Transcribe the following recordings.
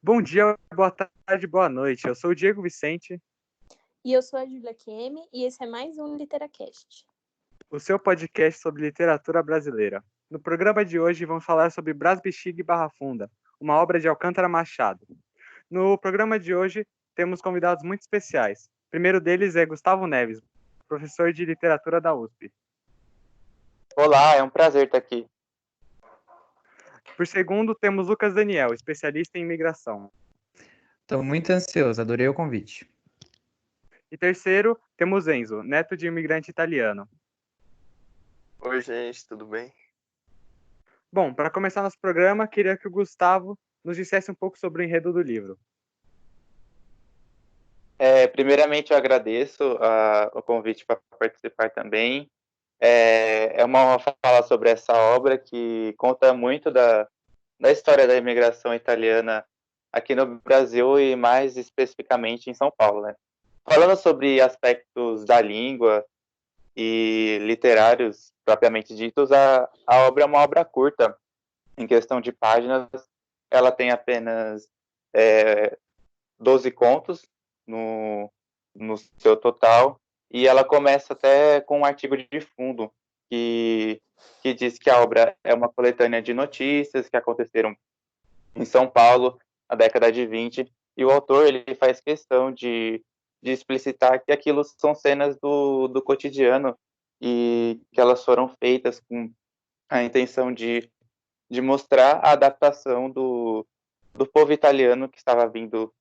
Bom dia, boa tarde, boa noite. Eu sou o Diego Vicente, E eu sou a Julia Kemi e esse é mais um Literacast. o seu podcast sobre literatura brasileira. No programa de hoje vamos falar sobre Brás Bexiga e Barra Funda, uma obra de Alcântara Machado. No programa de hoje temos convidados muito especiais. O primeiro deles é Gustavo Neves, professor de literatura da USP. Olá, é um prazer estar aqui. Por segundo, temos Lucas Daniel, especialista em imigração. Estou muito ansioso, adorei o convite. E terceiro, temos Enzo, neto de imigrante italiano. Oi, gente, tudo bem? Bom, para começar nosso programa, queria que o Gustavo nos dissesse um pouco sobre o enredo do livro. Primeiramente, eu agradeço o convite para participar também. É uma honra falar sobre essa obra que conta muito da história da imigração italiana aqui no Brasil e mais especificamente em São Paulo, né? Falando sobre aspectos da língua e literários propriamente ditos, a obra é uma obra curta. Em questão de páginas, ela tem apenas 12 contos no seu total, e ela começa até com um artigo de fundo que diz que a obra é uma coletânea de notícias que aconteceram em São Paulo na década de 20, e o autor ele faz questão de explicitar que aquilo são cenas do cotidiano e que elas foram feitas com a intenção de mostrar a adaptação do povo italiano que estava vindo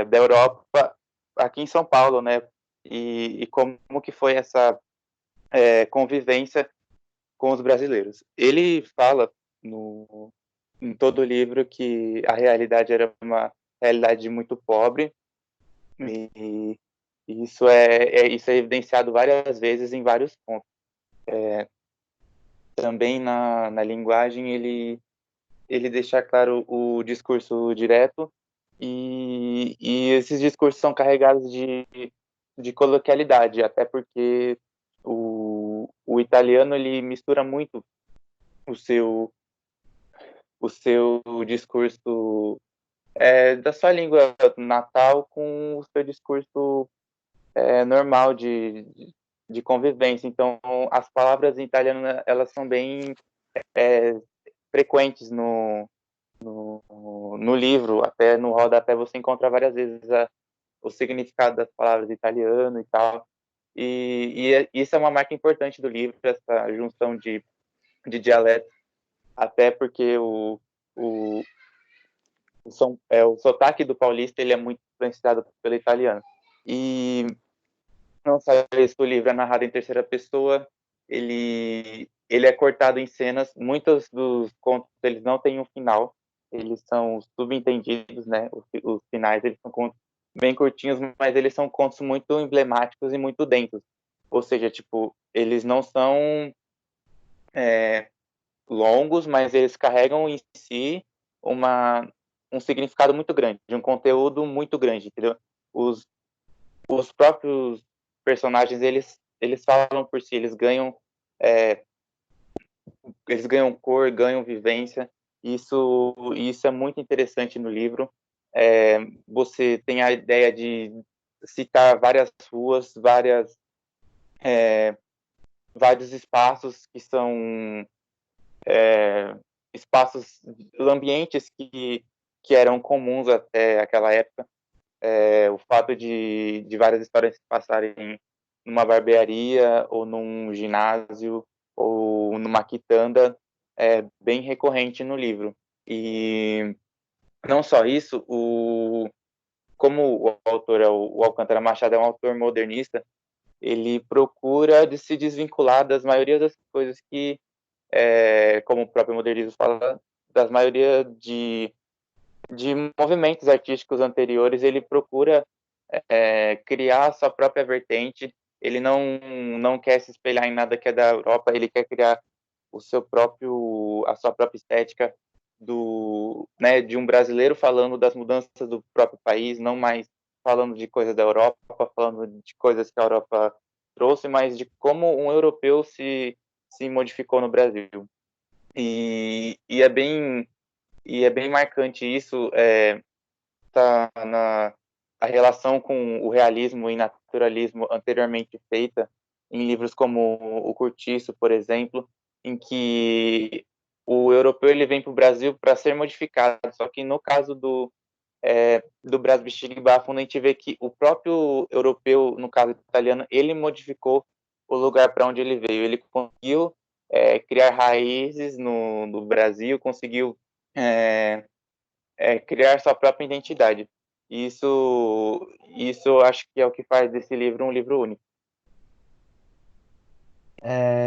da Europa aqui em São Paulo, né? E como que foi essa convivência com os brasileiros. Ele fala em todo o livro que a realidade era uma realidade muito pobre e isso é evidenciado várias vezes em vários pontos. Também na linguagem ele deixa claro o discurso direto e esses discursos são carregados de coloquialidade, até porque o italiano ele mistura muito o seu discurso da sua língua natal com o seu discurso normal de convivência. Então, as palavras em italiano elas são bem frequentes no livro, até no rodapé você encontra várias vezes o significado das palavras em italiano e tal. Isso é uma marca importante do livro, essa junção de dialetos, até porque o sotaque do paulista ele é muito influenciado pelo italiano. E não só isso, o livro é narrado em terceira pessoa, ele é cortado em cenas, muitos dos contos eles não têm um final, eles são subentendidos, né? Os finais eles são contos bem curtinhos, mas eles são contos muito emblemáticos e muito densos. Ou seja, tipo, eles não são longos, mas eles carregam em si um significado muito grande, de um conteúdo muito grande, entendeu? Os próprios personagens, eles falam por si, eles ganham cor, ganham vivência, isso é muito interessante no livro. Você tem a ideia de citar várias ruas, vários espaços que são espaços, ambientes que eram comuns até aquela época. O fato de várias histórias se passarem numa barbearia ou num ginásio ou numa quitanda é bem recorrente no livro. E não só isso, como o autor, o Alcântara Machado, é um autor modernista, ele procura de se desvincular das maioria das coisas que, como o próprio modernismo fala, das maioria de movimentos artísticos anteriores, ele procura criar a sua própria vertente. Ele não quer se espelhar em nada que é da Europa, ele quer criar a sua própria estética de um brasileiro falando das mudanças do próprio país, não mais falando de coisas da Europa, falando de coisas que a Europa trouxe, mas de como um europeu se modificou no Brasil. E é bem marcante isso, a relação com o realismo e naturalismo anteriormente feita em livros como O Cortiço, por exemplo, em que o europeu ele vem para o Brasil para ser modificado, só que no caso do Brás Bexiga e Bafunda, a gente vê que o próprio europeu, no caso italiano, ele modificou o lugar para onde ele veio. Ele conseguiu criar raízes no Brasil, conseguiu criar sua própria identidade. Isso acho que é o que faz desse livro um livro único.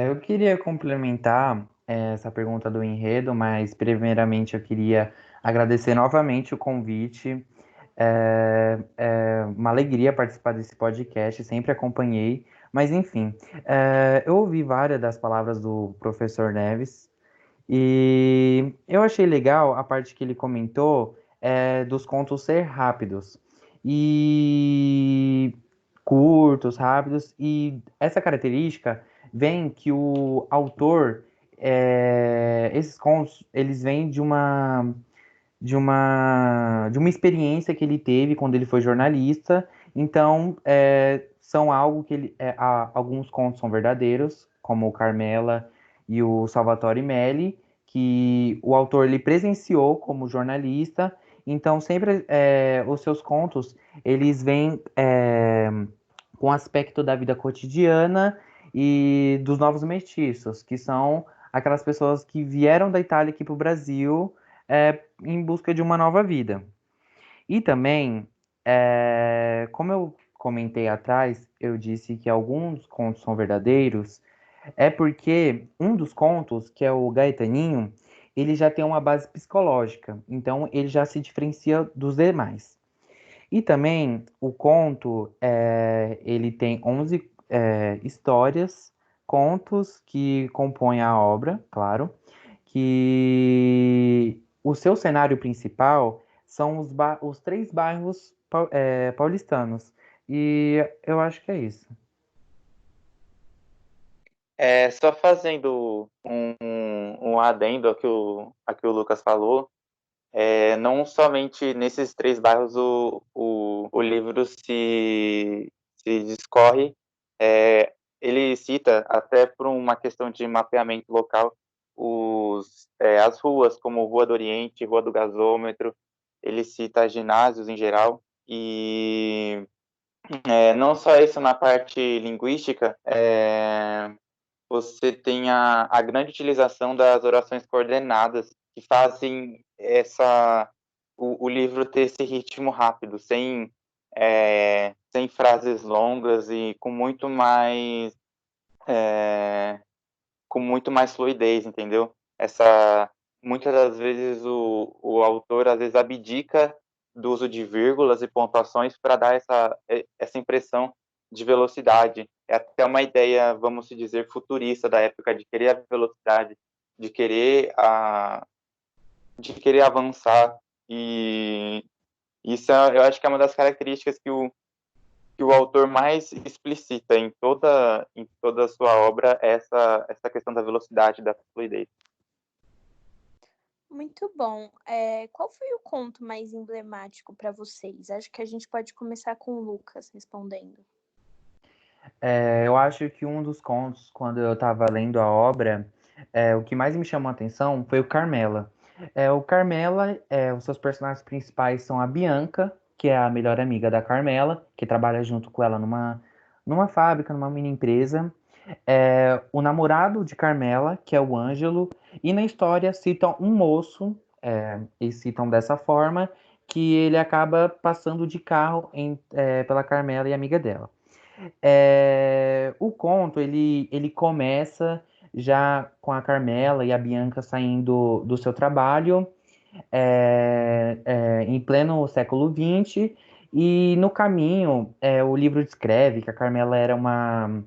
Eu queria complementar essa pergunta do enredo, mas primeiramente eu queria agradecer novamente o convite. É uma alegria participar desse podcast, sempre acompanhei. Mas enfim, eu ouvi várias das palavras do professor Neves e eu achei legal a parte que ele comentou dos contos ser rápidos e curtos, rápidos, e essa característica vem que o autor, esses contos, eles vêm de uma experiência que ele teve quando ele foi jornalista. Então, são algo que alguns contos são verdadeiros, como o Carmela e o Salvatore Melli, que o autor ele presenciou como jornalista. Então, sempre os seus contos eles vêm com aspecto da vida cotidiana e dos novos mestiços, que são aquelas pessoas que vieram da Itália aqui para o Brasil em busca de uma nova vida. E também, como eu comentei atrás, eu disse que alguns contos são verdadeiros, é porque um dos contos, que é o Gaetaninho, ele já tem uma base psicológica, então ele já se diferencia dos demais. E também o conto, ele tem 11 histórias, contos que compõem a obra, claro, que o seu cenário principal são os três bairros paulistanos. E eu acho que é isso. Só fazendo um adendo ao que o Lucas falou, não somente nesses três bairros o livro se discorre, ele cita, até por uma questão de mapeamento local, as ruas, como Rua do Oriente, Rua do Gasômetro, ele cita ginásios em geral, e não só isso na parte linguística, você tem a grande utilização das orações coordenadas, que fazem o livro ter esse ritmo rápido, sem frases longas e com muito mais fluidez, entendeu? Muitas das vezes o autor às vezes abdica do uso de vírgulas e pontuações para dar essa impressão de velocidade. É até uma ideia, vamos dizer, futurista da época, de querer a velocidade, de querer avançar. E isso eu acho que é uma das características que o autor mais explicita em toda a sua obra, essa questão da velocidade, da fluidez. Muito bom. Qual foi o conto mais emblemático para vocês? Acho que a gente pode começar com o Lucas respondendo. Eu acho que um dos contos, quando eu estava lendo a obra, o que mais me chamou a atenção foi o Carmela. O Carmela, os seus personagens principais são a Bianca, que é a melhor amiga da Carmela, que trabalha junto com ela numa fábrica, numa mini empresa. O namorado de Carmela, que é o Ângelo, e na história citam um moço, e citam dessa forma, que ele acaba passando de carro pela Carmela e amiga dela. O conto ele começa já com a Carmela e a Bianca saindo do seu trabalho em pleno século XX, e no caminho o livro descreve que a Carmela era uma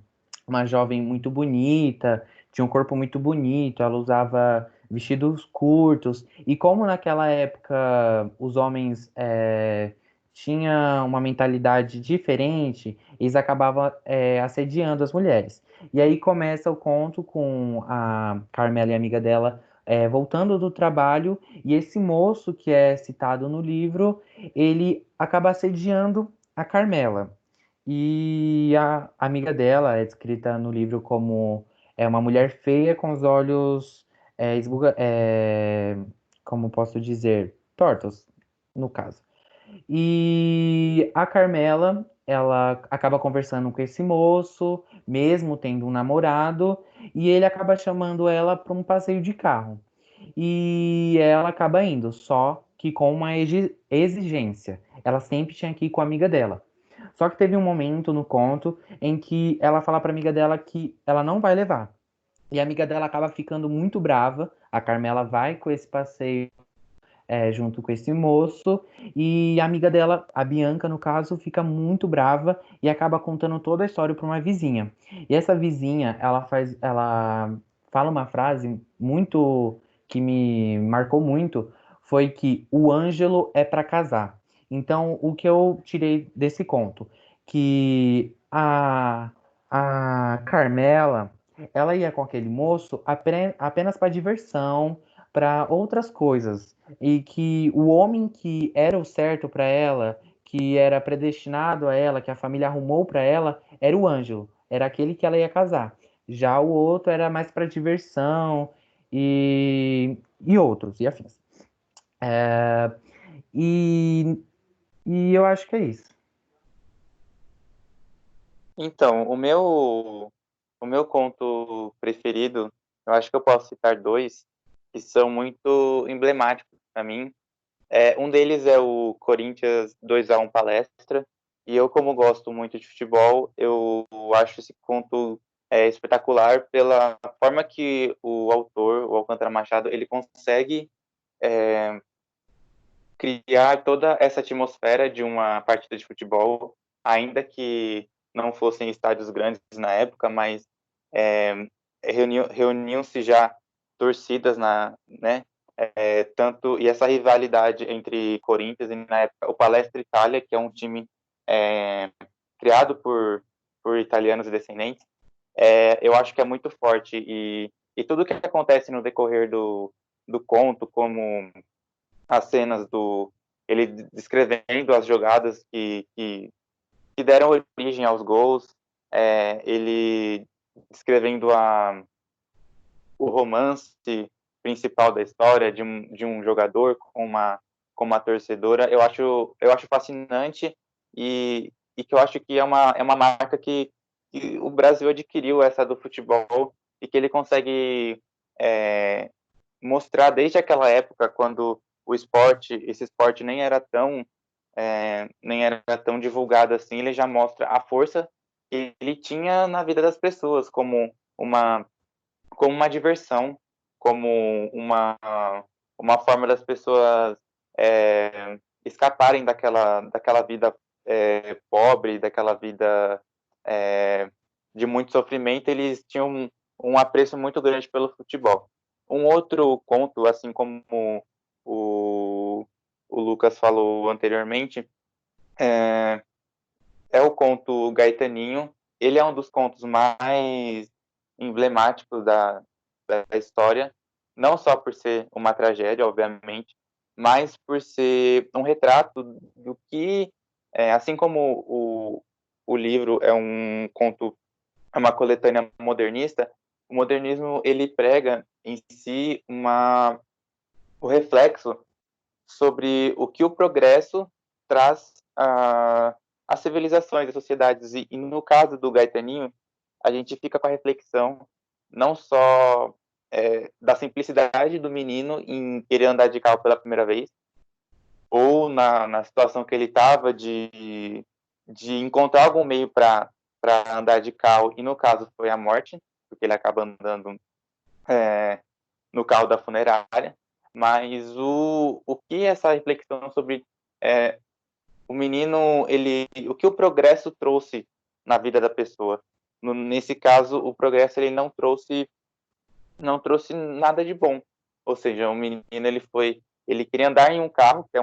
jovem muito bonita, tinha um corpo muito bonito, ela usava vestidos curtos, e como naquela época os homens tinham uma mentalidade diferente, eles acabavam assediando as mulheres. E aí começa o conto com a Carmela e a amiga dela voltando do trabalho, e esse moço que é citado no livro, ele acaba assediando a Carmela. E a amiga dela é descrita no livro como uma mulher feia com os olhos, como posso dizer, tortos, no caso. E a Carmela, ela acaba conversando com esse moço, mesmo tendo um namorado, e ele acaba chamando ela para um passeio de carro. E ela acaba indo, só que com uma exigência. Ela sempre tinha que ir com a amiga dela. Só que teve um momento no conto em que ela fala para a amiga dela que ela não vai levar. E a amiga dela acaba ficando muito brava. A Carmela vai com esse passeio junto com esse moço, e a amiga dela, a Bianca, no caso, fica muito brava e acaba contando toda a história para uma vizinha. E essa vizinha, ela fala uma frase muito que me marcou muito, foi que o Ângelo é para casar. Então, o que eu tirei desse conto? Que a Carmela, ela ia com aquele moço apenas para diversão, para outras coisas, e que o homem que era o certo para ela, que era predestinado a ela, que a família arrumou para ela, era o Ângelo, era aquele que ela ia casar. Já o outro era mais para diversão e outros, e afins. É, e, e eu acho que é isso. Então, o meu conto preferido, eu acho que eu posso citar dois, que são muito emblemáticos para mim. Um deles é o Corinthians 2-1 Palestra, e eu, como gosto muito de futebol, eu acho esse conto espetacular pela forma que o autor, o Alcântara Machado, ele consegue criar toda essa atmosfera de uma partida de futebol, ainda que não fossem estádios grandes na época, mas é, reuniam-se já torcidas né, tanto, e essa rivalidade entre Corinthians e, na época, o Palestra Itália, que é um time criado por italianos e descendentes, eu acho que é muito forte, e tudo que acontece no decorrer do conto, como as cenas ele descrevendo as jogadas que deram origem aos gols, ele descrevendo o romance principal da história de um jogador com uma torcedora. Eu acho fascinante, e que eu acho que é uma marca que o Brasil adquiriu, essa do futebol, e que ele consegue mostrar desde aquela época, quando esse esporte nem era tão divulgado assim. Ele já mostra a força que ele tinha na vida das pessoas, como uma diversão, como uma forma das pessoas escaparem daquela vida pobre, daquela vida de muito sofrimento. Eles tinham um apreço muito grande pelo futebol. Um outro conto, assim como o Lucas falou anteriormente, é o conto Gaetaninho. Ele é um dos contos mais emblemáticos da história, não só por ser uma tragédia, obviamente, mas por ser um retrato do que, assim como o livro é um conto, é uma coletânea modernista, o modernismo ele prega em si o reflexo sobre o que o progresso traz às civilizações, às sociedades. E no caso do Gaetaninho, a gente fica com a reflexão não só da simplicidade do menino em querer andar de carro pela primeira vez, ou na situação que ele estava de encontrar algum meio para andar de carro, e no caso foi a morte, porque ele acaba andando no carro da funerária. Mas o que essa reflexão sobre o menino, o que o progresso trouxe na vida da pessoa? Nesse caso, o progresso ele não trouxe nada de bom. Ou seja, o menino ele queria andar em um carro, que é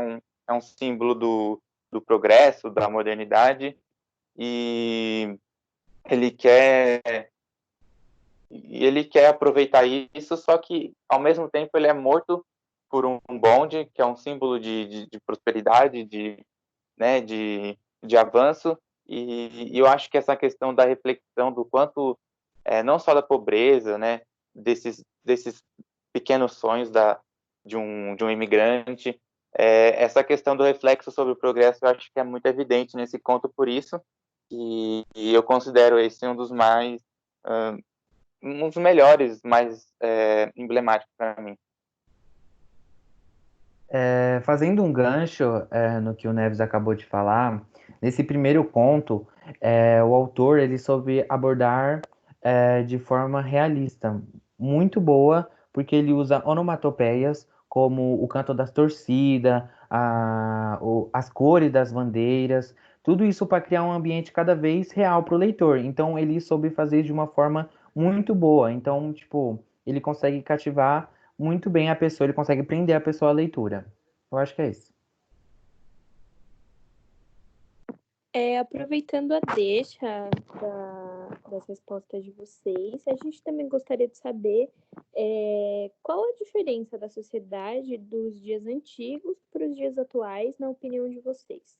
um símbolo do progresso, da modernidade, e ele quer e ele quer aproveitar isso, só que, ao mesmo tempo, ele é morto por um bonde, que é um símbolo de prosperidade, né, de avanço, e eu acho que essa questão da reflexão do quanto, não só da pobreza, né, desses pequenos sonhos de um imigrante, essa questão do reflexo sobre o progresso, eu acho que é muito evidente nesse conto por isso, e eu considero esse um dos melhores, mais emblemáticos para mim. Fazendo um gancho no que o Neves acabou de falar, nesse primeiro conto, o autor ele soube abordar de forma realista, muito boa, porque ele usa onomatopeias como o canto das torcidas, as cores das bandeiras, tudo isso para criar um ambiente cada vez real para o leitor. Então ele soube fazer de uma forma muito boa. Então, tipo, ele consegue cativar muito bem a pessoa, ele consegue prender a pessoa à leitura. Eu acho que é isso. Aproveitando a deixa das respostas de vocês, a gente também gostaria de saber qual a diferença da sociedade dos dias antigos para os dias atuais, na opinião de vocês.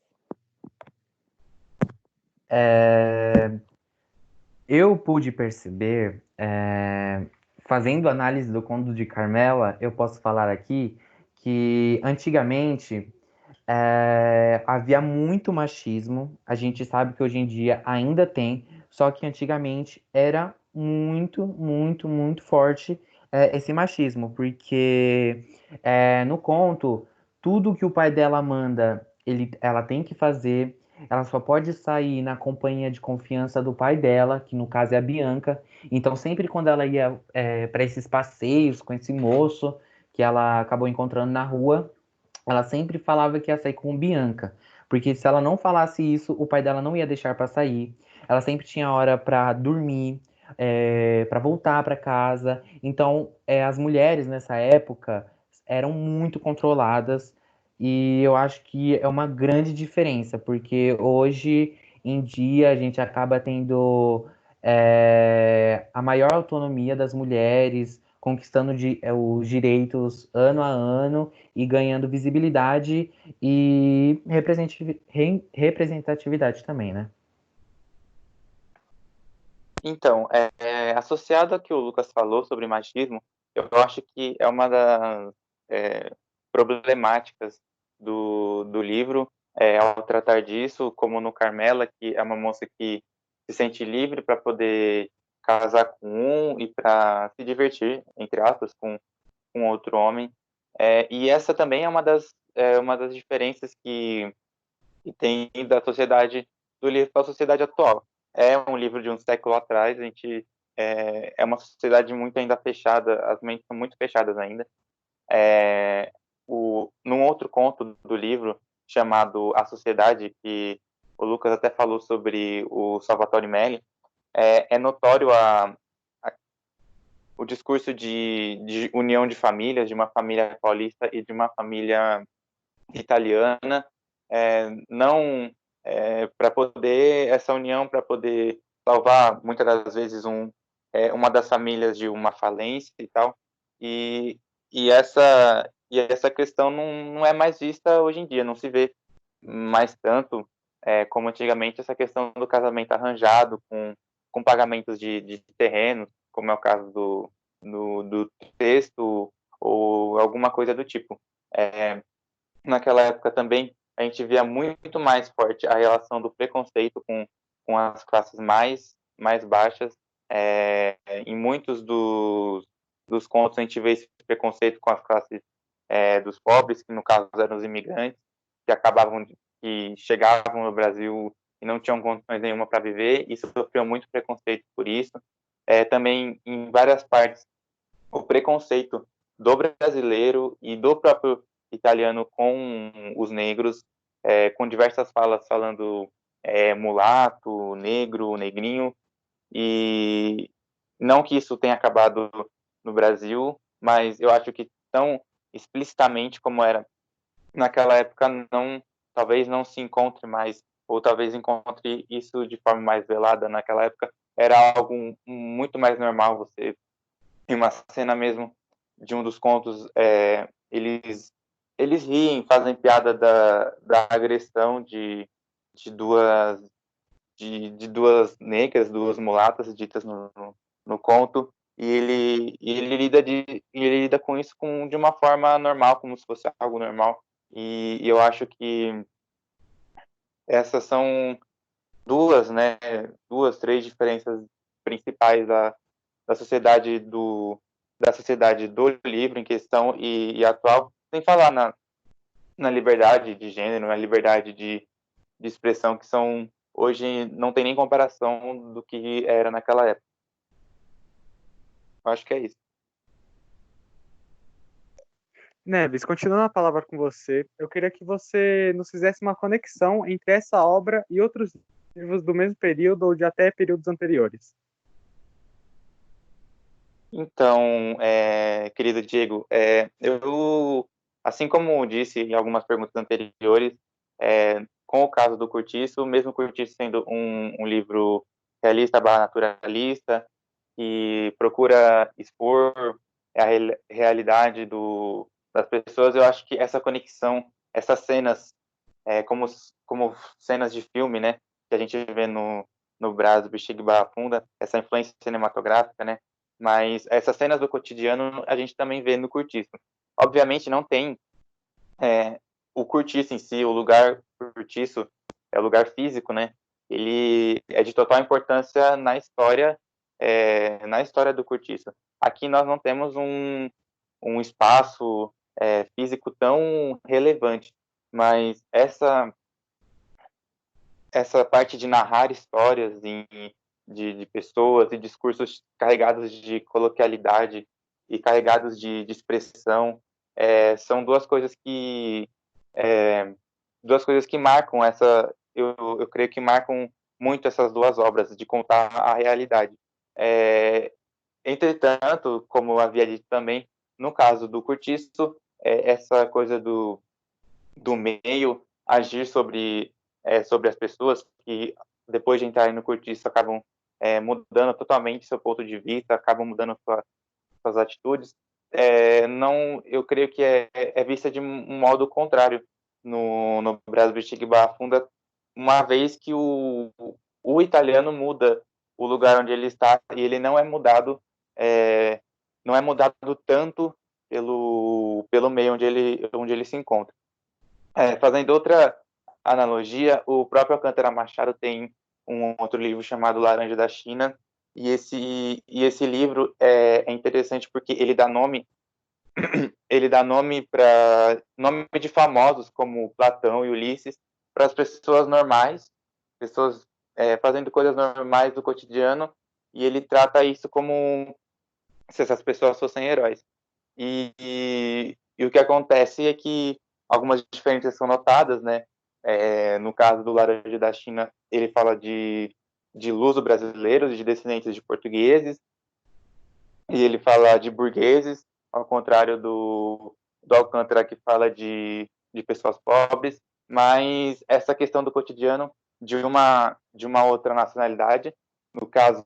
Eu pude perceber, fazendo análise do Conto de Carmela, eu posso falar aqui que antigamente havia muito machismo. A gente sabe que hoje em dia ainda tem, só que antigamente era muito, muito, muito forte esse machismo, porque no conto, tudo que o pai dela manda, ela tem que fazer. Ela só pode sair na companhia de confiança do pai dela, que no caso é a Bianca. Então, sempre quando ela ia para esses passeios com esse moço que ela acabou encontrando na rua, ela sempre falava que ia sair com Bianca, porque se ela não falasse isso, o pai dela não ia deixar para sair. Ela sempre tinha hora para dormir, para voltar para casa. Então, as mulheres nessa época eram muito controladas e eu acho que é uma grande diferença, porque hoje em dia a gente acaba tendo a maior autonomia das mulheres, conquistando os direitos ano a ano e ganhando visibilidade e representatividade também, né? Então, associado ao que o Lucas falou sobre machismo, eu acho que é uma das problemáticas do livro, ao tratar disso, como no Carmela, que é uma moça que se sente livre para poder casar com um e para se divertir, entre aspas, com outro homem. E essa também é uma das diferenças que tem da sociedade do livro para a sociedade atual. É um livro de um século atrás, a gente é uma sociedade muito ainda fechada, as mentes são muito fechadas ainda. Num outro conto do livro, chamado A Sociedade, que o Lucas até falou sobre o Salvatore Melli, é notório o discurso de união de famílias, de uma família paulista e de uma família italiana, não para poder essa união, para poder salvar muitas das vezes uma das famílias de uma falência e tal, e, e essa questão não é mais vista hoje em dia, não se vê mais tanto como antigamente essa questão do casamento arranjado com pagamentos de terrenos, como é o caso do texto ou alguma coisa do tipo. Naquela época também a gente via muito mais forte a relação do preconceito com as classes mais baixas. Em muitos dos contos a gente vê esse preconceito com as classes dos pobres, que no caso eram os imigrantes, que chegavam no Brasil e não tinham condições nenhuma para viver e sofriam muito preconceito por isso. Também em várias partes o preconceito do brasileiro e do próprio italiano com os negros, com diversas falas falando mulato, negro, negrinho, e não que isso tenha acabado no Brasil, mas eu acho que tão explicitamente como era naquela época, talvez não se encontre mais, ou talvez encontre isso de forma mais velada naquela época, era algo muito mais normal. Você, em uma cena mesmo de um dos contos, eles riem, fazem piada da agressão de duas de duas negras, duas mulatas ditas no conto, ele lida com isso de uma forma normal, como se fosse algo normal. E eu acho que essas são duas, três diferenças principais da sociedade da sociedade do livro em questão e atual, sem falar na liberdade de gênero, na liberdade de expressão, que são hoje não tem nem comparação do que era naquela época. Eu acho que é isso. Neves, continuando a palavra com você, eu queria que você nos fizesse uma conexão entre essa obra e outros livros do mesmo período ou de até períodos anteriores. Então, querido Diego, eu, assim como disse em algumas perguntas anteriores, com o caso do Curtiço, mesmo Curtiço sendo um livro realista barra naturalista, que procura expor a realidade das pessoas, eu acho que essa conexão, essas cenas, como cenas de filme, né, que a gente vê no Brás, Bexiga e Barra Funda, essa influência cinematográfica, né, mas essas cenas do cotidiano a gente também vê no Curtiço. Obviamente não tem o Curtiço em si, o lugar Curtiço é o lugar físico, né? Ele é de total importância na história do Curtiço. Aqui nós não temos um espaço físico tão relevante, mas essa parte de narrar histórias de pessoas e discursos carregados de coloquialidade e carregados de expressão são duas coisas que marcam eu creio que marcam muito essas duas obras de contar a realidade. Entretanto, como eu havia dito também, no caso do Curtiço, essa coisa do meio agir sobre as pessoas que, depois de entrarem no Curtiço, acabam mudando totalmente seu ponto de vista, acabam mudando suas atitudes. Não, eu creio que é vista de um modo contrário no Brasil Bexiga e Barra Funda, uma vez que o italiano muda o lugar onde ele está e ele não é mudado tanto pelo meio onde ele se encontra. Fazendo outra analogia, o próprio Alcântara Machado tem um outro livro chamado Laranja da China, e esse livro é interessante porque ele dá nome de famosos como Platão e Ulisses para as pessoas normais, pessoas fazendo coisas normais do cotidiano, e ele trata isso como se essas pessoas fossem heróis. E o que acontece é que algumas diferenças são notadas, né? No caso do Laranja da China, ele fala de luso-brasileiros, de descendentes de portugueses, e ele fala de burgueses, ao contrário do Alcântara, que fala de pessoas pobres, mas essa questão do cotidiano de uma outra nacionalidade, no caso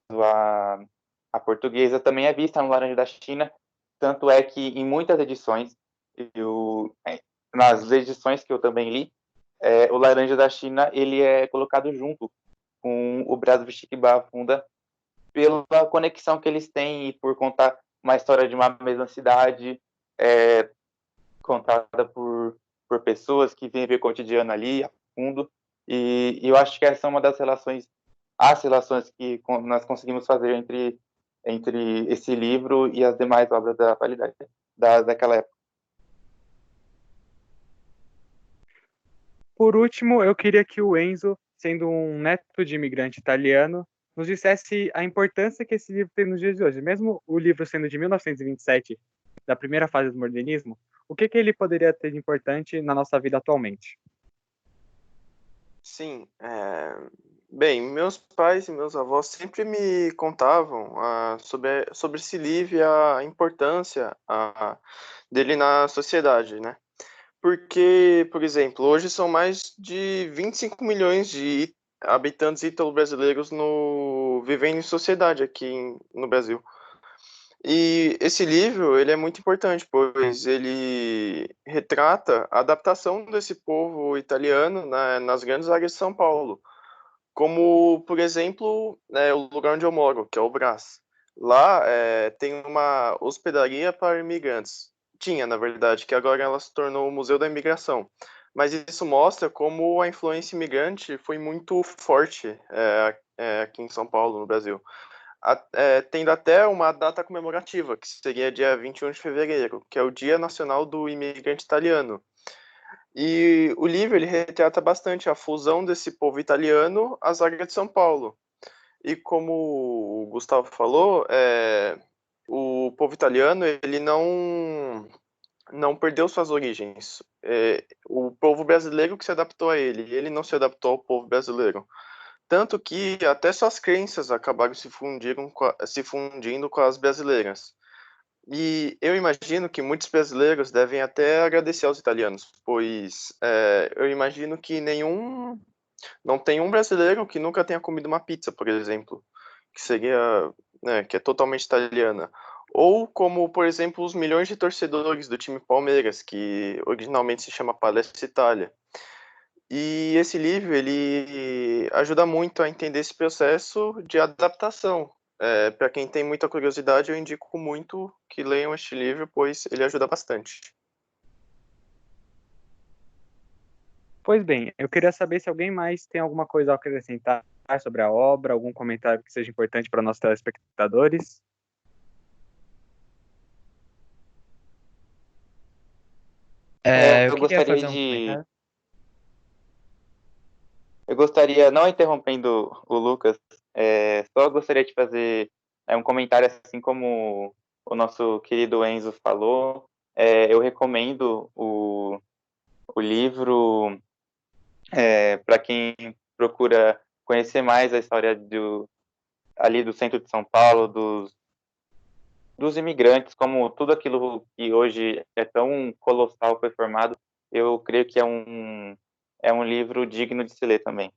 a portuguesa, também é vista no Laranja da China, tanto é que em muitas edições, nas edições que eu também li, o Laranja da China ele é colocado junto com o Brás Bexiga e Barra Funda pela conexão que eles têm e por contar uma história de uma mesma cidade, contada por pessoas que vivem o cotidiano ali, a fundo, e eu acho que essa é uma das as relações que nós conseguimos fazer entre esse livro e as demais obras da atualidade, daquela época. Por último, eu queria que o Enzo, sendo um neto de imigrante italiano, nos dissesse a importância que esse livro tem nos dias de hoje. Mesmo o livro sendo de 1927, da primeira fase do modernismo, o que ele poderia ter de importante na nossa vida atualmente? Sim, bem, meus pais e meus avós sempre me contavam sobre esse livro e a importância dele na sociedade, né? Porque, por exemplo, hoje são mais de 25 milhões de habitantes ítalo-brasileiros vivendo em sociedade no Brasil. E esse livro, ele é muito importante, pois ele retrata a adaptação desse povo italiano nas grandes áreas de São Paulo, como, por exemplo, o lugar onde eu moro, que é o Brás. Lá tem uma hospedaria para imigrantes. Tinha, na verdade, que agora ela se tornou o Museu da Imigração. Mas isso mostra como a influência imigrante foi muito forte aqui em São Paulo, no Brasil. Tendo até uma data comemorativa, que seria dia 21 de fevereiro, que é o Dia Nacional do Imigrante Italiano. E o livro ele retrata bastante a fusão desse povo italiano às áreas de São Paulo. E como o Gustavo falou, o povo italiano ele não perdeu suas origens. O povo brasileiro que se adaptou a ele não se adaptou ao povo brasileiro. Tanto que até suas crenças acabaram se fundindo com as brasileiras. E eu imagino que muitos brasileiros devem até agradecer aos italianos, pois eu imagino que não tem um brasileiro que nunca tenha comido uma pizza, por exemplo, que seria, que é totalmente italiana. Ou como, por exemplo, os milhões de torcedores do time Palmeiras, que originalmente se chama Palestra Itália. E esse livro, ele ajuda muito a entender esse processo de adaptação. Para quem tem muita curiosidade, eu indico muito que leiam este livro, pois ele ajuda bastante. Pois bem, eu queria saber se alguém mais tem alguma coisa a acrescentar sobre a obra, algum comentário que seja importante para nossos telespectadores. Eu gostaria de... Eu gostaria, não interrompendo o Lucas, só gostaria de fazer um comentário, assim como o nosso querido Enzo falou. Eu recomendo o livro para quem procura conhecer mais a história ali do centro de São Paulo, dos imigrantes, como tudo aquilo que hoje é tão colossal foi formado. Eu creio que é um livro digno de se ler também.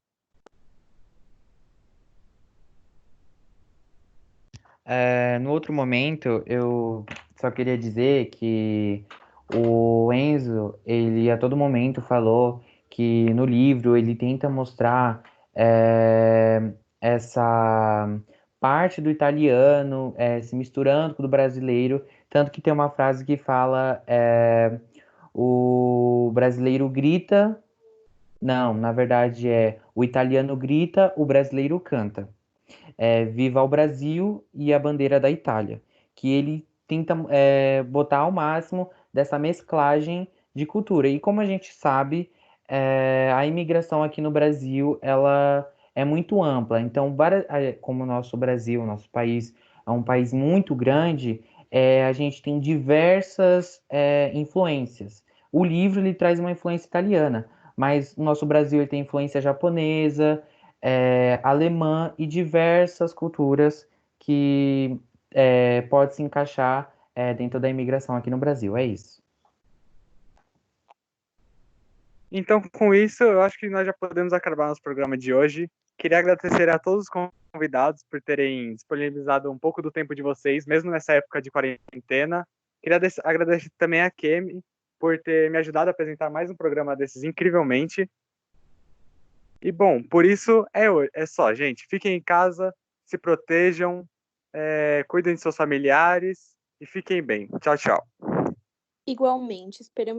No outro momento, eu só queria dizer que o Enzo, ele a todo momento falou que no livro ele tenta mostrar essa parte do italiano se misturando com o do brasileiro, tanto que tem uma frase que fala o brasileiro grita, não, na verdade o italiano grita, o brasileiro canta. Viva o Brasil e a bandeira da Itália, que ele tenta botar ao máximo dessa mesclagem de cultura. E como a gente sabe, a imigração aqui no Brasil ela é muito ampla. Então, como o nosso Brasil, nosso país é um país muito grande, a gente tem diversas influências. O livro ele traz uma influência italiana, mas o nosso Brasil ele tem influência japonesa, alemã e diversas culturas que pode se encaixar dentro da imigração aqui no Brasil. É isso. Então, com isso, eu acho que nós já podemos acabar nosso programa de hoje. Queria agradecer a todos os convidados por terem disponibilizado um pouco do tempo de vocês, mesmo nessa época de quarentena. Queria agradecer também a Kemi por ter me ajudado a apresentar mais um programa desses incrivelmente. E, bom, por isso é só, gente. Fiquem em casa, se protejam, cuidem de seus familiares e fiquem bem. Tchau, tchau. Igualmente, esperamos